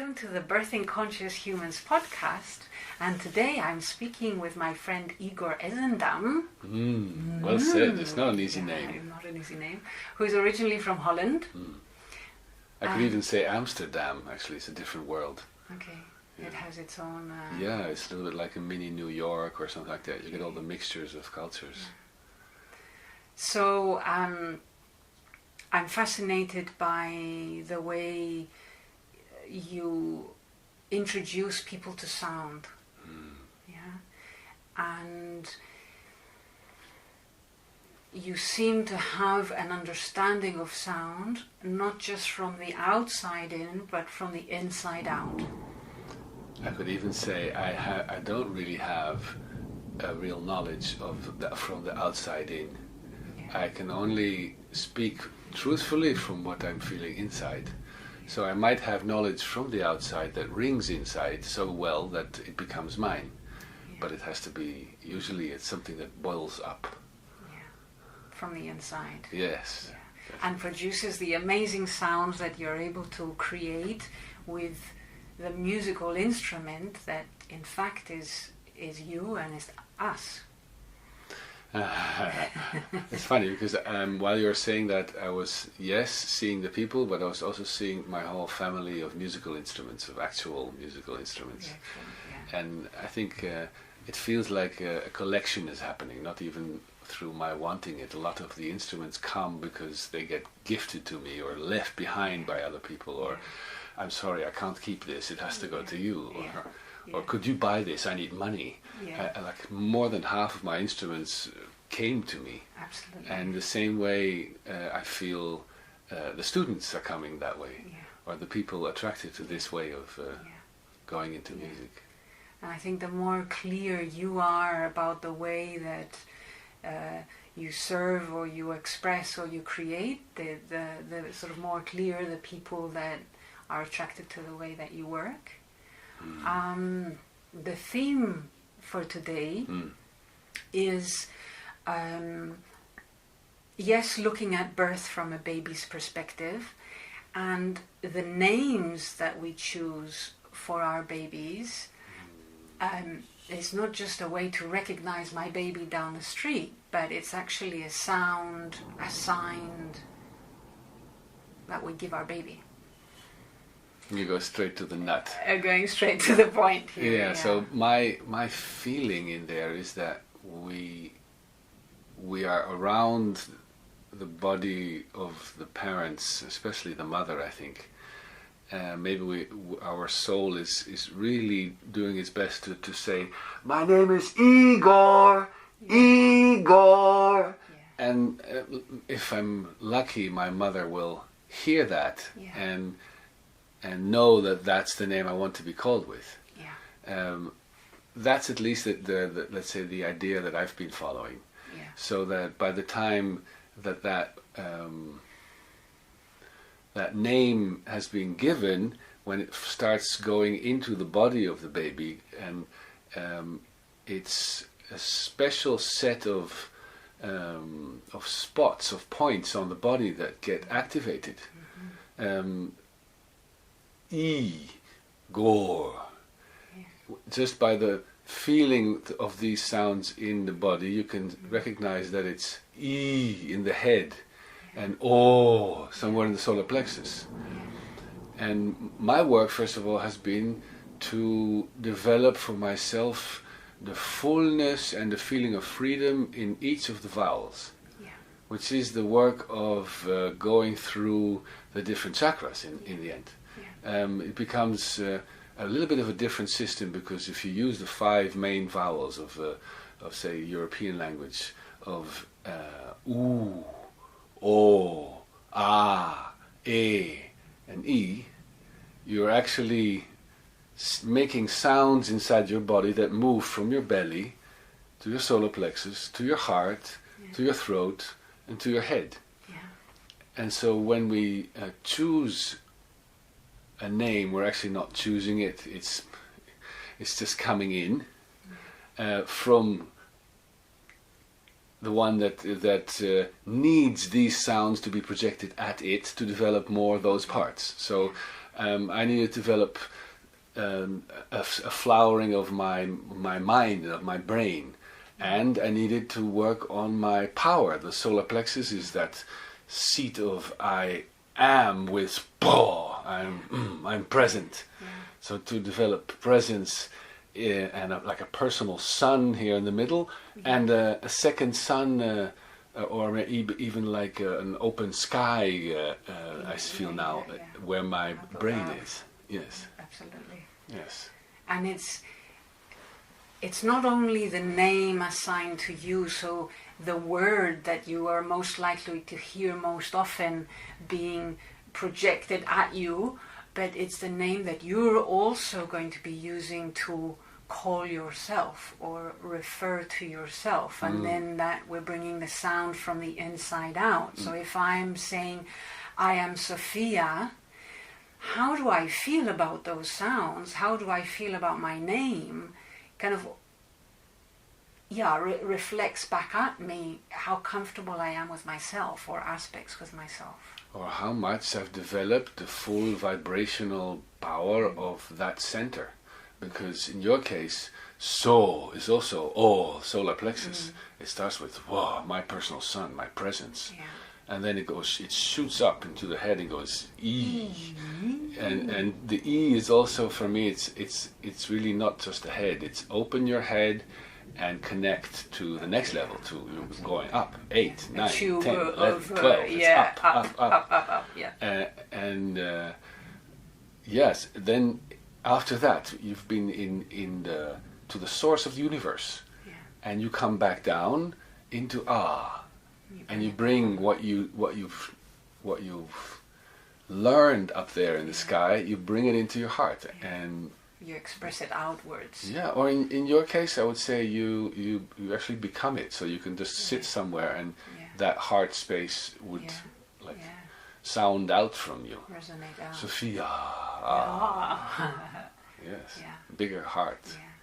welcome to the Birthing Conscious Humans podcast. And today I'm speaking with my friend Igor Ezendam. Well said, it's not an easy name. Not an easy name. Who's originally from Holland. I could even say Amsterdam, actually, it's a different world. Okay, it has its own... Yeah, it's a little bit like a mini New York or something like that. You get all the mixtures of cultures. Yeah. So I'm fascinated by the way you introduce people to sound. Yeah, and you seem to have an understanding of sound, not just from the outside in, but from the inside out. I could even say I don't really have a real knowledge of from the outside in. Yeah. I can only speak truthfully from what I'm feeling inside. So I might have knowledge from the outside that rings inside so well that it becomes mine. Yeah. But it has to be, usually it's something that boils up. Yeah. From the inside. Yes. Yeah. And produces the amazing sounds that you're able to create with the musical instrument that in fact is you and is us. It's funny because while you were saying that, I was seeing the people, but I was also seeing my whole family of musical instruments, of actual musical instruments. Yeah. And I think it feels like a collection is happening, not even through my wanting it. A lot of the instruments come because they get gifted to me or left behind by other people, or I'm sorry, I can't keep this, it has to go to you, or could you buy this, I need money. Like more than half of my instruments came to me. Absolutely. And the same way I feel the students are coming that way, or the people attracted to this way of going into music. And I think the more clear you are about the way that you serve or you express or you create, the sort of more clear the people that are attracted to the way that you work. The theme for today is looking at birth from a baby's perspective, and the names that we choose for our babies is not just a way to recognize my baby down the street, but it's actually a sound assigned that we give our baby. You go straight to the nut. Going straight to the point here. Yeah. So my feeling in there is that we are around the body of the parents, especially the mother, I think. Maybe our soul is really doing its best to say, my name is Igor, Igor. Yeah. And if I'm lucky, my mother will hear that and know that that's the name I want to be called with. Yeah. That's at least the let's say the idea that I've been following. Yeah. So that by the time that name has been given, when it starts going into the body of the baby, and it's a special set of spots, of points on the body that get activated. Igor. Just by the feeling of these sounds in the body, you can recognize that it's E in the head and O somewhere in the solar plexus. And my work, first of all, has been to develop for myself the fullness and the feeling of freedom in each of the vowels, which is the work of going through the different chakras in the end. It becomes a little bit of a different system, because if you use the 5 main vowels of say European language, of U, O, A, E and E, you're actually making sounds inside your body that move from your belly to your solar plexus, to your heart, to your throat and to your head. And so when we choose a name, we're actually not choosing it. It's just coming in from the one that needs these sounds to be projected at it to develop more of those parts. So I needed to develop a flowering of my mind, of my brain, and I needed to work on my power. The solar plexus is that seat of I am with I'm present. Yeah. So to develop presence and like a personal sun here in the middle, and a second sun, or even like an open sky. I feel now where my brain is. Yes. Absolutely. Yes. And it's not only the name assigned to you, so the word that you are most likely to hear most often being projected at you, but it's the name that you're also going to be using to call yourself or refer to yourself. And then that we're bringing the sound from the inside out. So if I'm saying, I am Sophia, how do I feel about those sounds? How do I feel about my name? Kind of, reflects back at me how comfortable I am with myself, or aspects with myself. Or how much I've developed the full vibrational power of that center. Because in your case, so is also solar plexus. It starts with, whoa, my personal sun, my presence. Yeah. And then it shoots up into the head and goes E. And the E is also, for me, it's really not just the head. It's open your head and connect to the next level, to going up, 8, 9, 10, 11, 12. It's up. Yeah. Yes, then after that, you've been to the source of the universe, and you come back down into and you bring what you've learned up there in the sky. You bring it into your heart, and you express it outwards. Yeah, or in your case, I would say you actually become it. So you can just sit somewhere, and that heart space would sound out from you. Resonate out. Sophia. Yes. Yeah. Bigger heart. Yeah.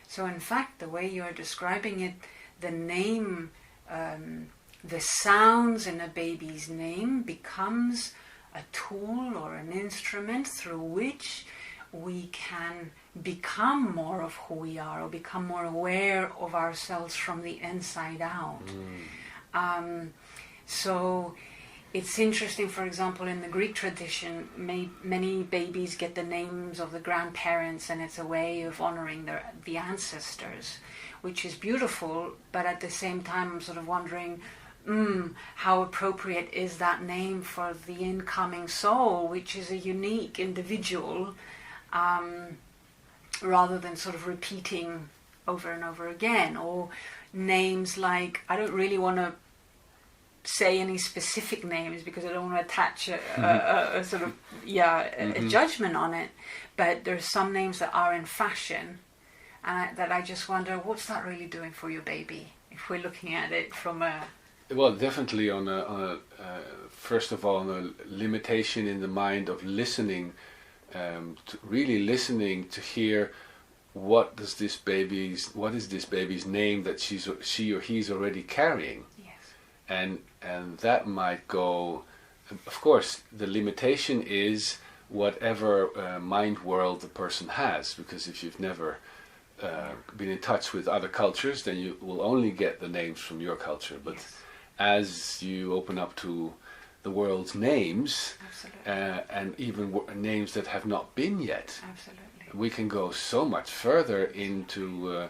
So in fact, the way you're describing it, the name, the sounds in a baby's name becomes a tool or an instrument through which we can become more of who we are, or become more aware of ourselves from the inside out. So it's interesting, for example, in the Greek tradition, many babies get the names of the grandparents, and it's a way of honoring the ancestors, which is beautiful, but at the same time I'm sort of wondering, how appropriate is that name for the incoming soul, which is a unique individual, rather than sort of repeating over and over again. Or names like, I don't really want to say any specific names because I don't want to attach a sort of a judgment on it, but there's some names that are in fashion, and that I just wonder, what's that really doing for your baby, if we're looking at it from a... Well, definitely on a first of all, on a limitation in the mind of listening, really listening to hear what is this baby's name that she or he's already carrying. Yes. And that might go, of course, the limitation is whatever mind world the person has, because if you've never been in touch with other cultures, then you will only get the names from your culture. But as you open up to the world's names, and even names that have not been yet, we can go so much further into,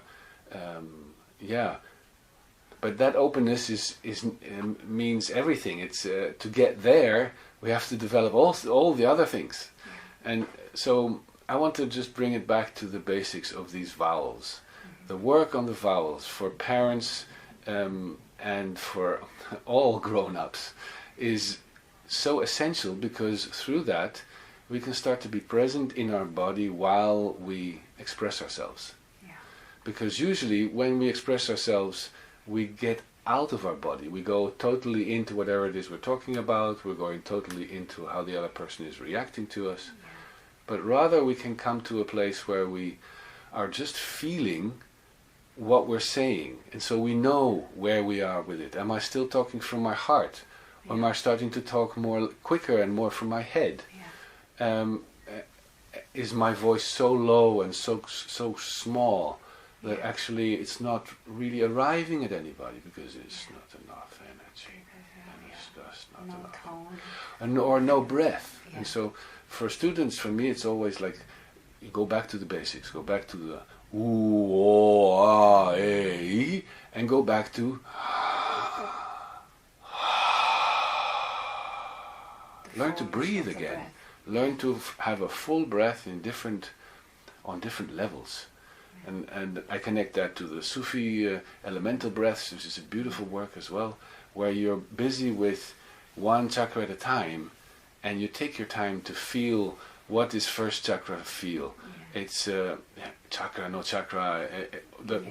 But that openness means everything. It's to get there, we have to develop all the other things, and so I want to just bring it back to the basics of these vowels. The work on the vowels for parents and for all grown-ups is so essential, because through that we can start to be present in our body while we express ourselves. Because usually when we express ourselves, we get out of our body. We go totally into whatever it is we're talking about. We're going totally into how the other person is reacting to us. But rather we can come to a place where we are just feeling what we're saying. And so we know where we are with it. Am I still talking from my heart? Or am I starting to talk more quicker and more from my head? is my voice so low and so small that actually it's not really arriving at anybody because it's not enough energy, and it's just not enough, and or no breath. And so for students, for me, it's always like you go back to the basics, go back to the ooh, oh, ah, eh, and go back to learn to breathe again. Learn to have a full breath on different levels. And I connect that to the Sufi elemental breaths, which is a beautiful work as well, where you're busy with one chakra at a time, and you take your time to feel what this first chakra feel. It's chakra, no chakra.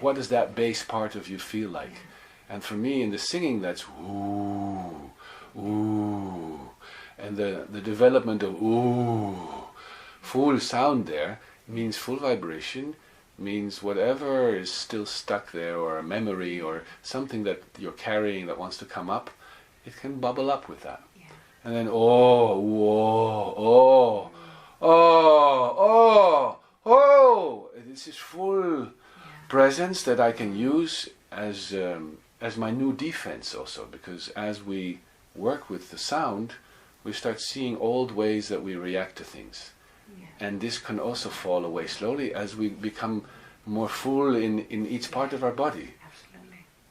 What does that base part of you feel like? And for me, in the singing, that's ooh, ooh, and the development of ooh, full sound there means full vibration. Means whatever is still stuck there, or a memory, or something that you're carrying that wants to come up, it can bubble up with that. And then oh, whoa, oh, this is full presence that I can use as my new defense also, because as we work with the sound, we start seeing old ways that we react to things. And this can also fall away slowly as we become more full in each part of our body.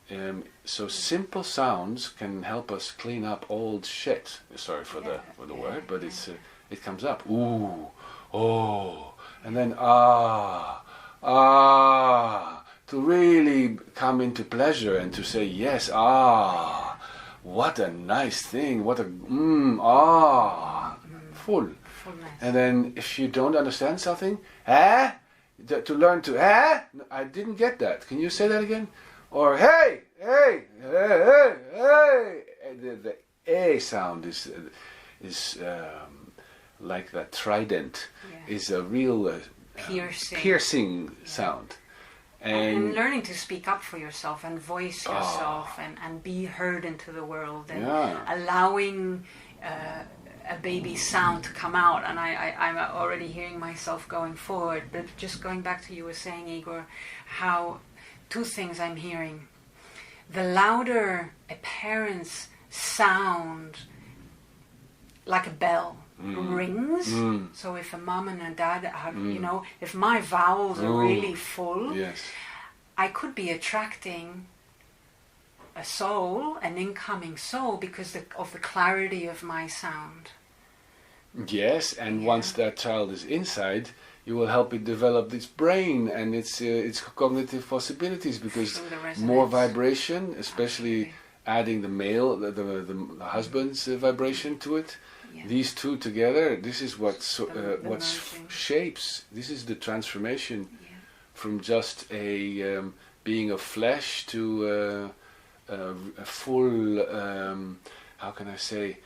Absolutely. So simple sounds can help us clean up old shit. Sorry for the word, but it comes up. Ooh, oh, and then ah, to really come into pleasure and to say yes, what a nice thing, what a full. And then if you don't understand something, to learn to, I didn't get that. Can you say that again? Or hey. The A sound is like that trident, is a real piercing sound. And learning to speak up for yourself and voice yourself and be heard into the world, and allowing a baby's sound to come out. And I'm already hearing myself going forward, but just going back to you were saying, Igor, how two things I'm hearing. The louder a parent's sound, like a bell, rings. So if a mom and a dad have, if my vowels are really full, I could be attracting a soul, an incoming soul, because of the clarity of my sound. Yes, and once that child is inside, you will help it develop its brain and its cognitive possibilities, because more vibration, especially adding the male, the husband's vibration to it. These two together, this is what shapes. This is the transformation from just a being of flesh to a full. How can I say?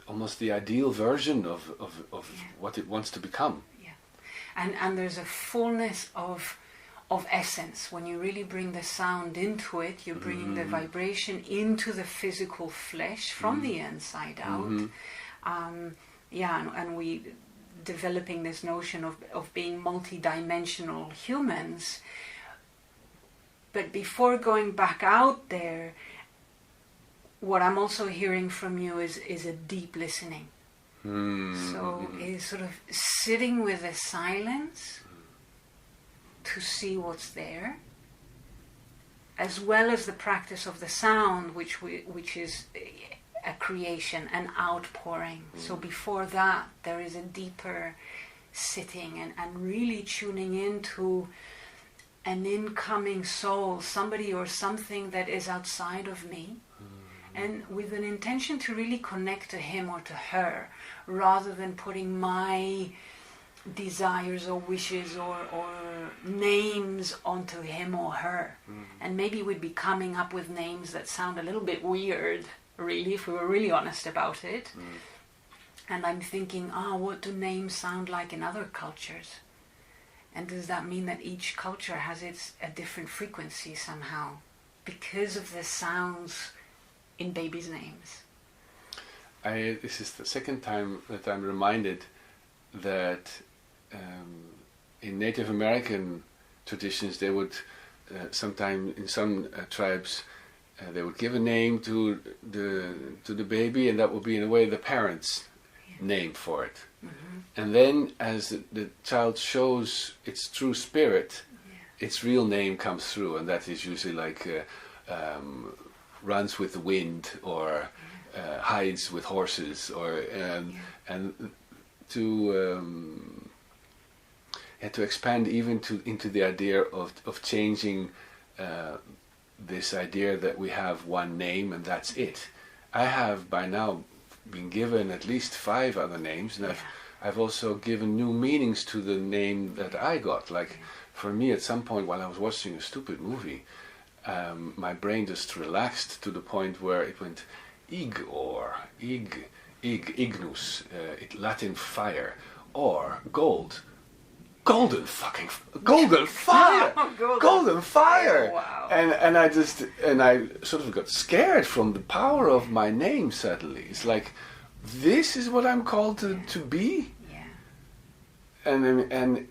Almost the ideal version of what it wants to become. And there's a fullness of essence. When you really bring the sound into it, you're bringing the vibration into the physical flesh from the inside out. And we developing this notion of being multidimensional humans. But before going back out there, what I'm also hearing from you is a deep listening. So is sort of sitting with the silence to see what's there, as well as the practice of the sound, which is a creation, an outpouring. So before that, there is a deeper sitting and really tuning into an incoming soul, somebody or something that is outside of me, and with an intention to really connect to him or to her, rather than putting my desires or wishes or names onto him or her. And maybe we'd be coming up with names that sound a little bit weird, really, if we were really honest about it. And I'm thinking, what do names sound like in other cultures? And does that mean that each culture has a different frequency somehow, because of the sounds in babies' names? This is the second time that I'm reminded that in Native American traditions they would sometimes in some tribes they would give a name to the baby, and that would be in a way the parents' name for it. And then as the child shows its true spirit, its real name comes through, and that is usually like runs with the wind, or hides with horses, or and to expand even into the idea of changing this idea that we have one name and that's it. I have by now been given at least 5 other names, and I've also given new meanings to the name that I got. Like for me, at some point while I was watching a stupid movie, my brain just relaxed to the point where it went Igor, Ignus, Latin fire, or gold. Golden fire! Golden fire! Wow. And I sort of got scared from the power of my name suddenly. It's like, this is what I'm called to be? Yeah. And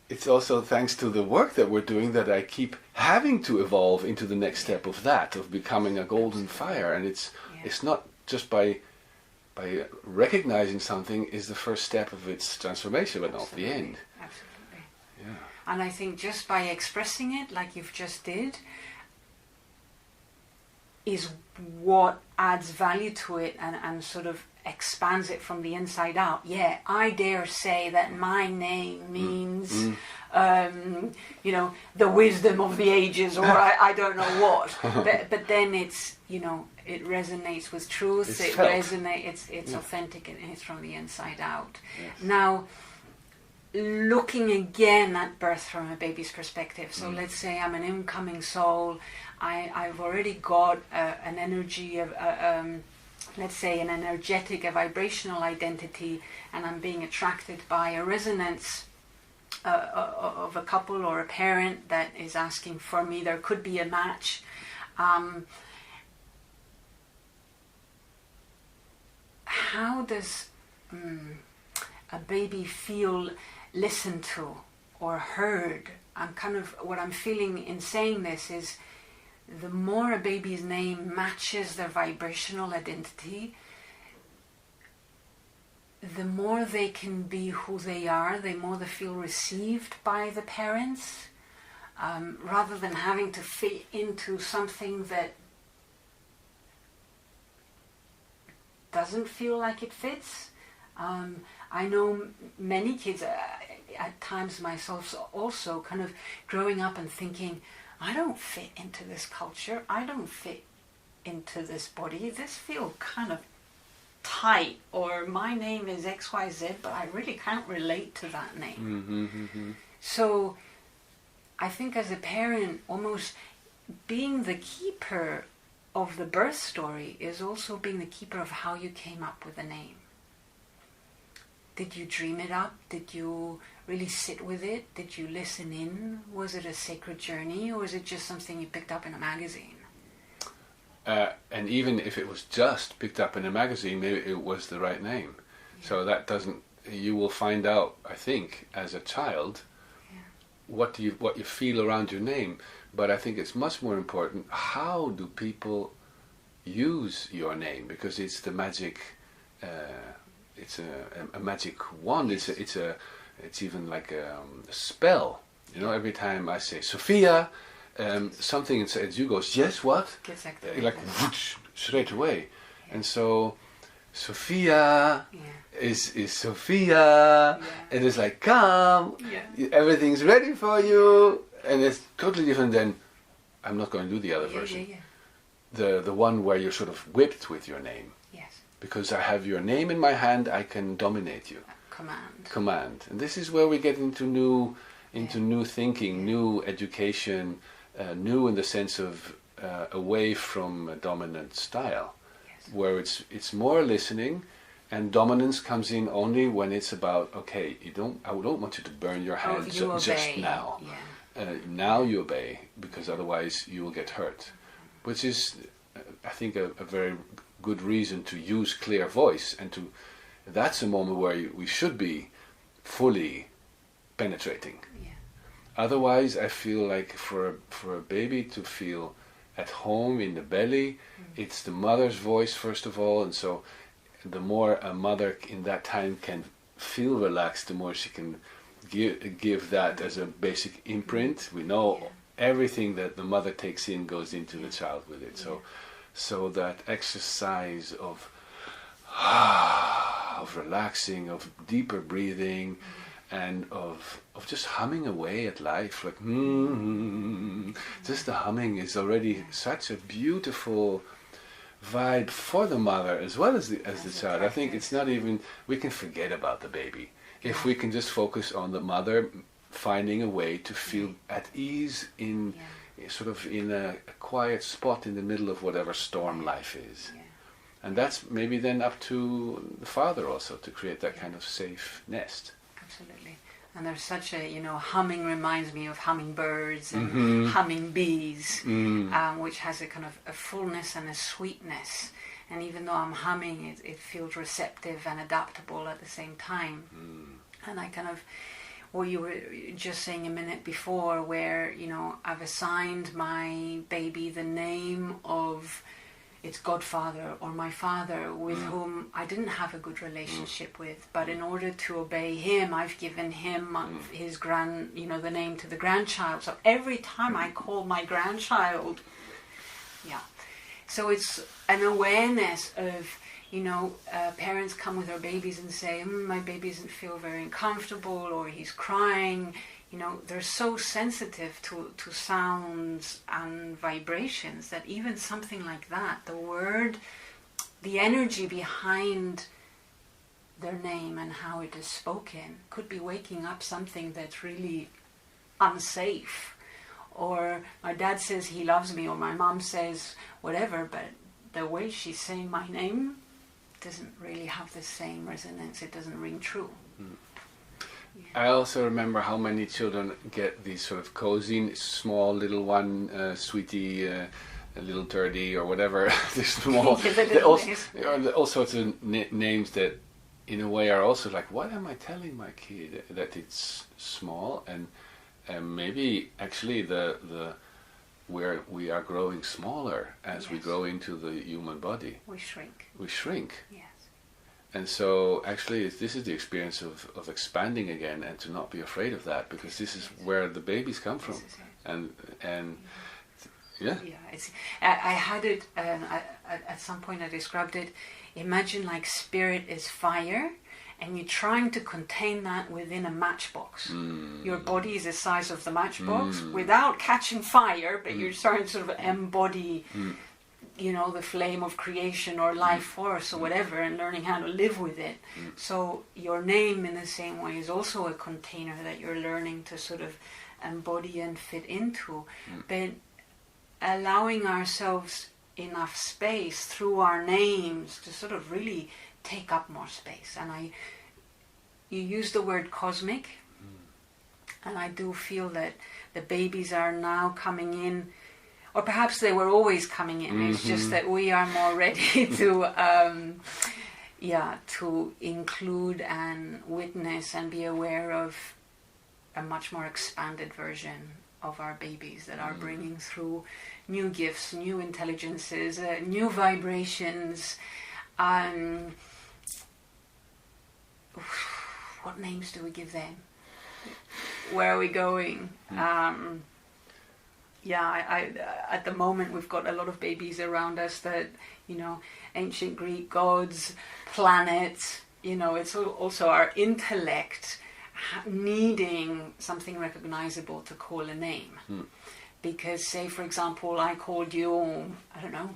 it's also thanks to the work that we're doing that I keep having to evolve into the next step of that, of becoming a golden fire. And it's not just by recognizing something is the first step of its transformation, but not the end. Absolutely. Yeah. And I think just by expressing it, like you've just did, is what adds value to it and sort of expands it from the inside out. Yeah, I dare say that my name means, the wisdom of the ages, or I don't know what. But then it's, it resonates with truth. It's felt. It's authentic, and it's from the inside out. Yes. Now, looking again at birth from a baby's perspective. So let's say I'm an incoming soul. I've already got an energy of, let's say, an energetic, a vibrational identity, and I'm being attracted by a resonance of a couple or a parent that is asking for me. There could be a match. How does a baby feel listened to or heard? What I'm feeling in saying this is, the more a baby's name matches their vibrational identity, the more they can be who they are, the more they feel received by the parents, rather than having to fit into something that doesn't feel like it fits. I know many kids, at times myself also, kind of growing up and thinking, I don't fit into this culture, I don't fit into this body, this feels kind of tight, or my name is XYZ, but I really can't relate to that name. So I think as a parent, almost being the keeper of the birth story is also being the keeper of how you came up with the name. Did you dream it up? Did you really sit with it? Did you listen in? Was it a sacred journey, or was it just something you picked up in a magazine? And even if it was just picked up in a magazine, maybe it was the right name. Yeah. So that doesn't. You will find out, I think, as a child, what you feel around your name. But I think it's much more important, how do people use your name? Because it's the magic. It's a magic wand. It's even like a spell. Every time I say Sophia, something inside you goes, yes, what? Like whoosh, straight away. And so Sophia is Sophia, and it's like, come, everything's ready for you, and it's totally different than, I'm not going to do the other version. The one where you're sort of whipped with your name. Because I have your name in my hand, I can dominate you. Command. And this is where we get into new thinking, new education, new in the sense of away from a dominant style, where it's more listening, and dominance comes in only when it's about, okay, I don't want you to burn your hand just now. Now you obey, because otherwise you will get hurt, which is, I think, a very good reason to use clear voice and that's a moment where we should be fully penetrating. Yeah. Otherwise, I feel like for a baby to feel at home in the belly, it's the mother's voice first of all, and so the more a mother in that time can feel relaxed, the more she can give that as a basic imprint. We know everything that the mother takes in goes into the child with it. So that exercise of relaxing, of deeper breathing, and of just humming away at life, like just the humming is already such a beautiful vibe for the mother as well as the child. I think it's not even, we can forget about the baby if we can just focus on the mother finding a way to feel at ease in sort of in a quiet spot in the middle of whatever storm life is. And that's maybe then up to the father also to create that kind of safe nest. Absolutely. And there's such a, humming reminds me of hummingbirds and humming bees, which has a kind of a fullness and a sweetness. And even though I'm humming, it feels receptive and adaptable at the same time. And I kind of, what you were just saying a minute before, where, I've assigned my baby the name of its godfather or my father, with whom I didn't have a good relationship with, but in order to obey him, I've given him his the name to the grandchild. So every time I call my grandchild, so it's an awareness of, parents come with their babies and say, my baby doesn't feel very uncomfortable, or he's crying. They're so sensitive to sounds and vibrations that even something like that, the word, the energy behind their name and how it is spoken could be waking up something that's really unsafe. Or my dad says he loves me, or my mom says whatever, but the way she's saying my name doesn't really have the same resonance. It doesn't ring true. I also remember how many children get these sort of cozy, small little one, sweetie, little turdy, or whatever. They're small. All sorts of names that, in a way, are also like, what am I telling my kid? That it's small, and maybe actually where we are growing smaller as we grow into the human body. We shrink. Yes. And so actually this is the experience of expanding again, and to not be afraid of that, because this is where the babies come from. And it's, I had it at some point I described it. Imagine like spirit is fire, and you're trying to contain that within a matchbox. Your body is the size of the matchbox without catching fire, but you're trying to sort of embody the flame of creation or life force or whatever, and learning how to live with it. So your name, in the same way, is also a container that you're learning to sort of embody and fit into. But allowing ourselves enough space through our names to sort of really take up more space. And you use the word cosmic, and I do feel that the babies are now coming in, or perhaps they were always coming in. It's just that we are more ready to to include and witness and be aware of a much more expanded version of our babies that are bringing through new gifts, new intelligences, new vibrations. What names do we give them? Where are we going? At the moment we've got a lot of babies around us that, ancient Greek gods, planets, it's also our intellect needing something recognizable to call a name. Because, say, for example, I called you, I don't know,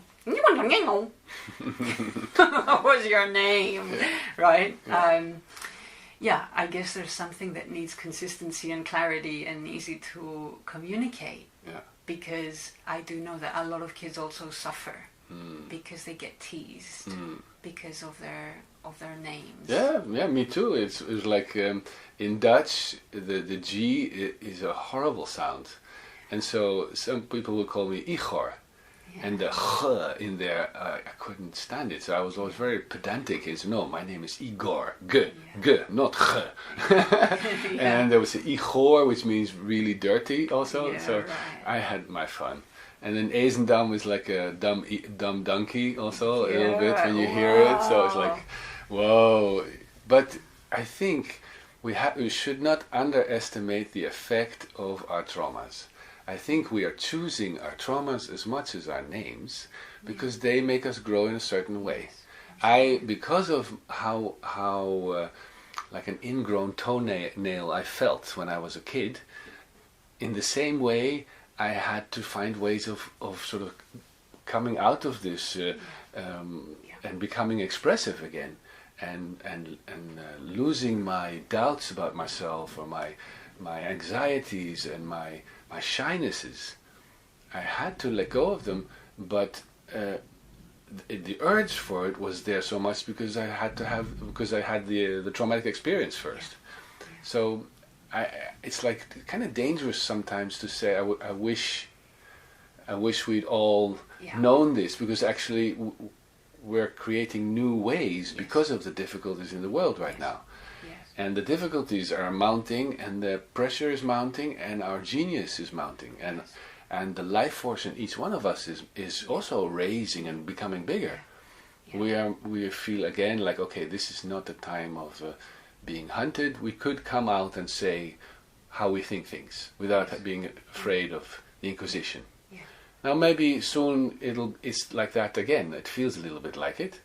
what was your name, right? I guess there's something that needs consistency and clarity and easy to communicate. Because I do know that a lot of kids also suffer because they get teased because of their names. Yeah, me too. It's like in Dutch, the G is a horrible sound, and so some people will call me Igor. And the "h" in there, I couldn't stand it. So I was always very pedantic. Is no, my name is Igor, not "h." And there was the Igor, which means really dirty also. So I had my fun. And then Ezendam is like a dumb donkey also, a little bit when you hear it. So it's like, whoa. But I think we should not underestimate the effect of our traumas. I think we are choosing our traumas as much as our names because they make us grow in a certain way. Because of how like an ingrown toenail I felt when I was a kid, in the same way I had to find ways of sort of coming out of this and becoming expressive again, and losing my doubts about myself or my anxieties and my shynesses. I had to let go of them, but the urge for it was there so much because I had the traumatic experience first. So it's like kind of dangerous sometimes to say I wish we'd all known this, because actually we're creating new ways because of the difficulties in the world right now. And the difficulties are mounting, and the pressure is mounting, and our genius is mounting, and the life force in each one of us is also raising and becoming bigger. We feel again like, okay, this is not the time of being hunted. We could come out and say how we think things without being afraid of the Inquisition. Now maybe soon it's like that again. It feels a little bit like it.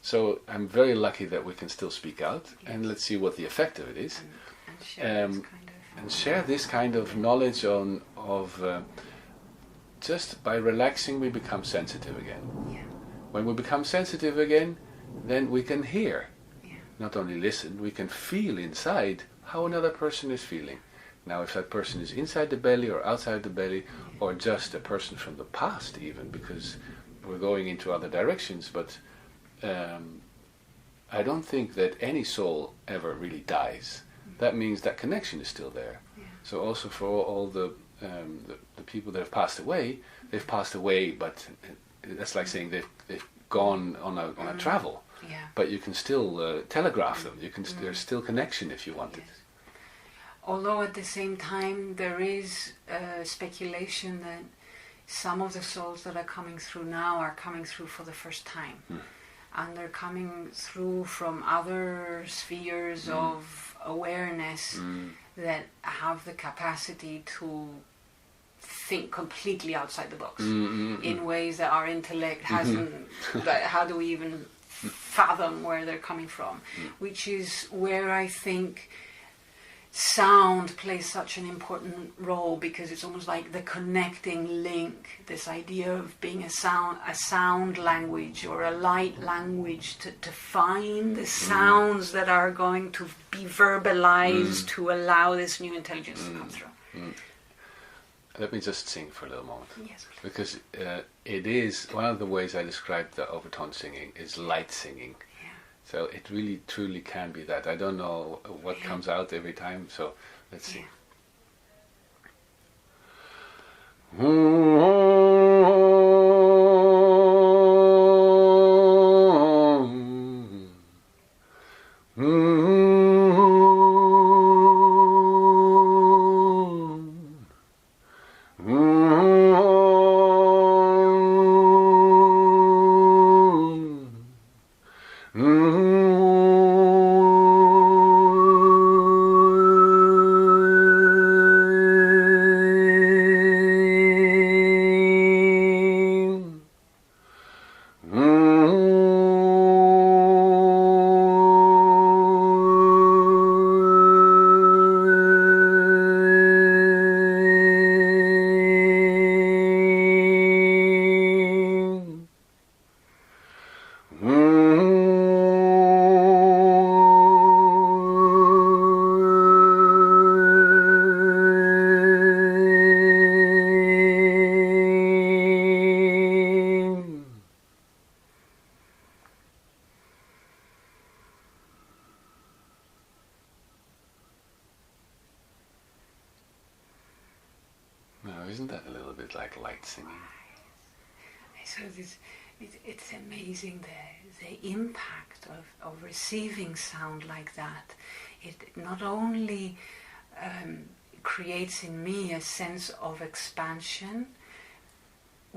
So I'm very lucky that we can still speak out, and let's see what the effect of it is, and share this kind of knowledge of just by relaxing we become sensitive again. When we become sensitive again, then we can hear, not only listen, we can feel inside how another person is feeling. Now if that person is inside the belly or outside the belly, or just a person from the past even, because we're going into other directions, but I don't think that any soul ever really dies. That means that connection is still there. So also for all the people that have passed away, they've passed away, but that's like saying they've gone on a travel. But you can still telegraph them. There's still connection if you want it. Although at the same time there is speculation that some of the souls that are coming through now are coming through for the first time. And they're coming through from other spheres of awareness that have the capacity to think completely outside the box in ways that our intellect hasn't. How do we even fathom where they're coming from? Which is where I think sound plays such an important role, because it's almost like the connecting link, this idea of being a sound language or a light language to find the sounds that are going to be verbalized to allow this new intelligence to come through. Let me just sing for a little moment. Yes, please. Because it is one of the ways I describe the overtone singing is light singing. So it really truly can be that. I don't know what comes out every time, so let's see. Now, isn't that a little bit like light singing? So it's amazing the impact of receiving sound like that. It not only creates in me a sense of expansion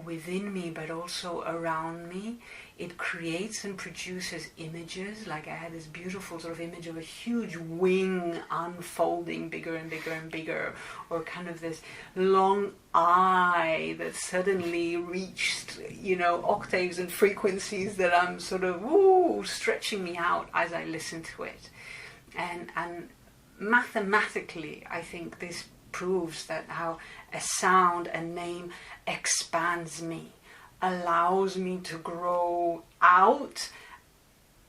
within me, but also around me. It creates and produces images. Like I had this beautiful sort of image of a huge wing unfolding bigger and bigger and bigger, or kind of this long eye that suddenly reached, octaves and frequencies that I'm sort of stretching me out as I listen to it. And mathematically, I think this proves that how a sound, a name expands me, allows me to grow out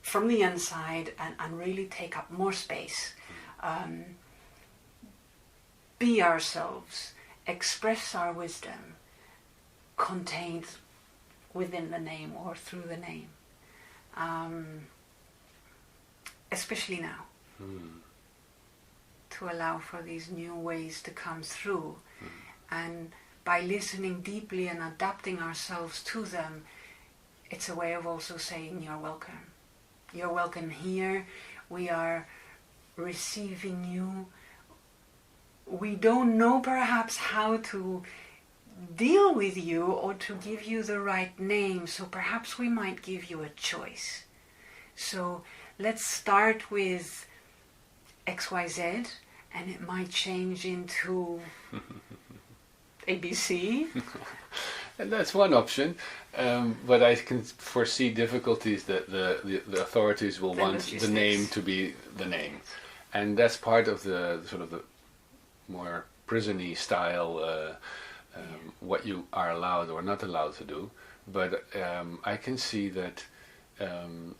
from the inside and really take up more space. Be ourselves, express our wisdom contained within the name or through the name. Especially now. To allow for these new ways to come through. And by listening deeply and adapting ourselves to them, it's a way of also saying you're welcome. You're welcome here. We are receiving you. We don't know perhaps how to deal with you or to give you the right name, so perhaps we might give you a choice. So let's start with XYZ, and it might change into ABC. And that's one option, but I can foresee difficulties that the authorities will want the name to be the name, and that's part of the sort of the more prison-y style, what you are allowed or not allowed to do. But I can see that,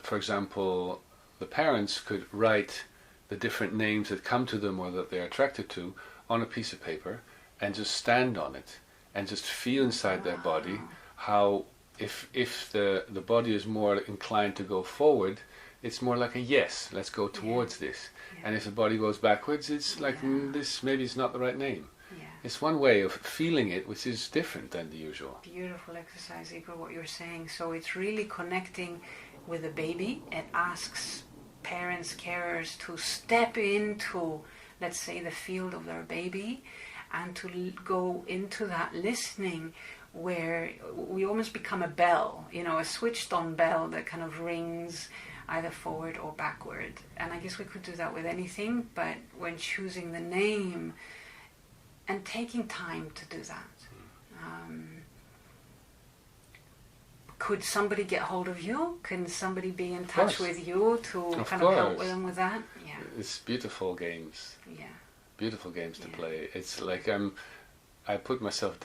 for example, the parents could write the different names that come to them or that they're attracted to on a piece of paper and just stand on it and just feel inside their body how if the body is more inclined to go forward, it's more like a yes, let's go towards this. And if the body goes backwards, it's like this maybe it's not the right name. It's one way of feeling it, which is different than the usual. Beautiful exercise, Igor, what you're saying. So it's really connecting with the baby. It asks parents, carers to step into, let's say, the field of their baby and to go into that listening where we almost become a bell, a switched on bell that kind of rings either forward or backward. And I guess we could do that with anything, but when choosing the name and taking time to do that. Could somebody get hold of you? Can somebody be in touch with you to kind of help them with that? Yeah. It's beautiful games. Yeah. Beautiful games to play. It's like I put myself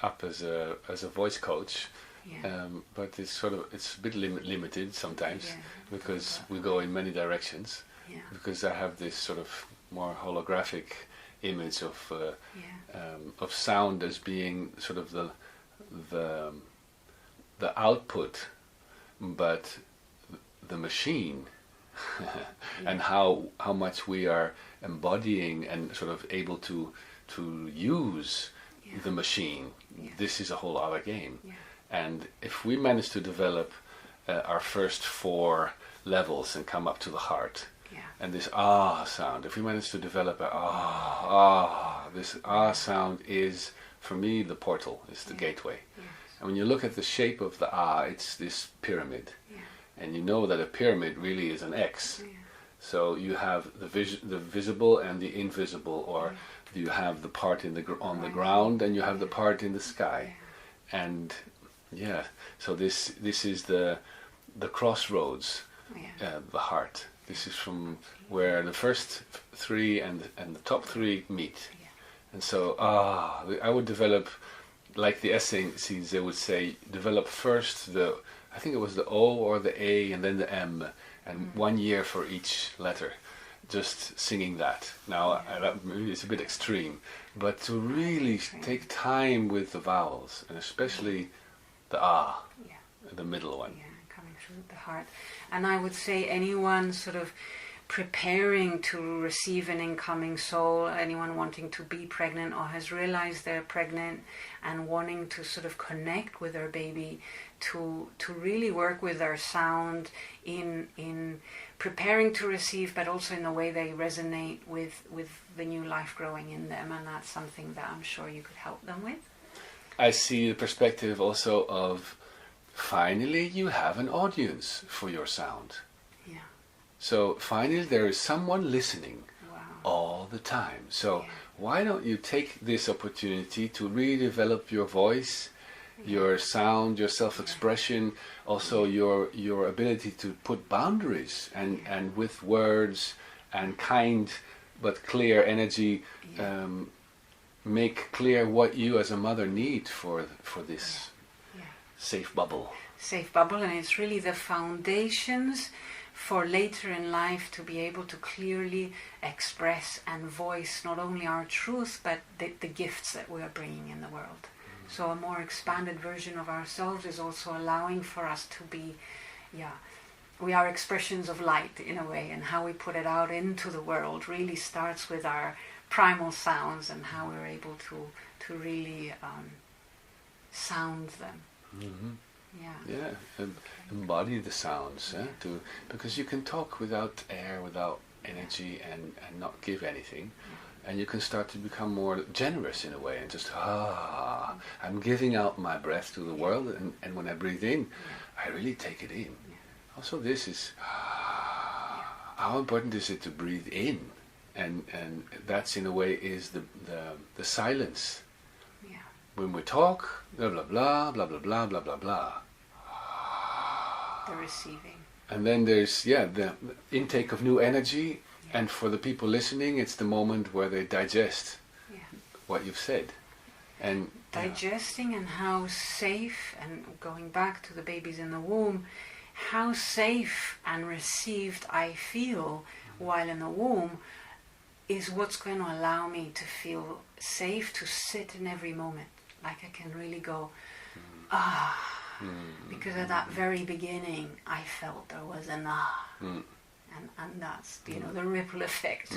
up as a voice coach, but it's a bit limited sometimes because we go in many directions. Yeah. Because I have this sort of more holographic image of sound as being sort of the output, but the machine and how much we are embodying and sort of able to use the machine. This is a whole other game. And if we manage to develop our first 4 levels and come up to the heart, and this sound, if we manage to develop this sound is, for me, the portal, it's the gateway. And when you look at the shape of the it's this pyramid. And you know that a pyramid really is an X. So you have the visible and the invisible, or you have the part on the ground and you have the part in the sky. And so this is the crossroads, the heart. This is from where the first 3 and the top 3 meet. And so I would develop, like the essays they would say, develop first I think it was the O or the A and then the M, and 1 year for each letter, just singing that. Now it's a bit extreme, but to really take time with the vowels, and especially the the middle one. Coming through the heart. And I would say anyone sort of preparing to receive an incoming soul, anyone wanting to be pregnant or has realized they're pregnant and wanting to sort of connect with their baby, to really work with their sound in preparing to receive, but also in the way they resonate with the new life growing in them. And that's something that I'm sure you could help them with. I see the perspective also of finally you have an audience for your sound. Yeah. So finally there is someone listening. Wow. All the time. So Yeah. why don't you take this opportunity to really develop your voice, your sound, your self-expression, also your ability to put boundaries and with words and kind but clear energy, make clear what you as a mother need for this safe bubble. Safe bubble, and it's really the foundations for later in life to be able to clearly express and voice not only our truth but the gifts that we are bringing in the world. So a more expanded version of ourselves is also allowing for us to be, we are expressions of light in a way, and how we put it out into the world really starts with our primal sounds and how we're able to really sound them. Mm-hmm. Yeah. Embody the sounds, because you can talk without air, without energy, and not give anything, and you can start to become more generous in a way, and just I'm giving out my breath to the world, and when I breathe in, I really take it in. Also, this is how important is it to breathe in, and that's in a way is the silence. When we talk, blah blah blah blah blah blah blah blah blah. The receiving. And then there's the intake of new energy, and for the people listening, it's the moment where they digest what you've said, and digesting and how safe, and going back to the babies in the womb, how safe and received I feel while in the womb is what's going to allow me to feel safe to sit in every moment. Like I can really go, because at that very beginning I felt there was an and that's the ripple effect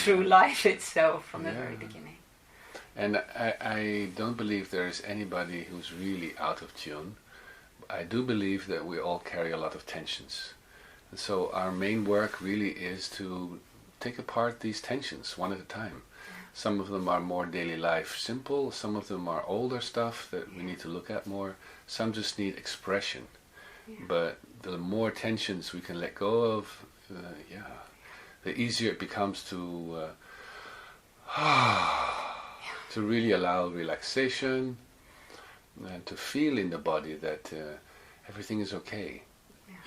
through life itself from the very beginning. And I don't believe there is anybody who's really out of tune. I do believe that we all carry a lot of tensions, and so our main work really is to take apart these tensions one at a time. Some of them are more daily life simple, some of them are older stuff that we need to look at more, some just need expression. But the more tensions we can let go of, the easier it becomes to really allow relaxation and to feel in the body that everything is okay.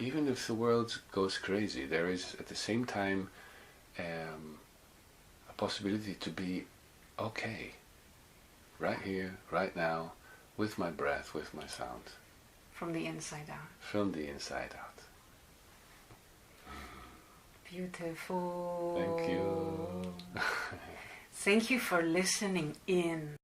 Even if the world goes crazy, there is at the same time a possibility to be okay, right here, right now, with my breath, with my sound. From the inside out. From the inside out. Beautiful. Thank you. Thank you for listening in.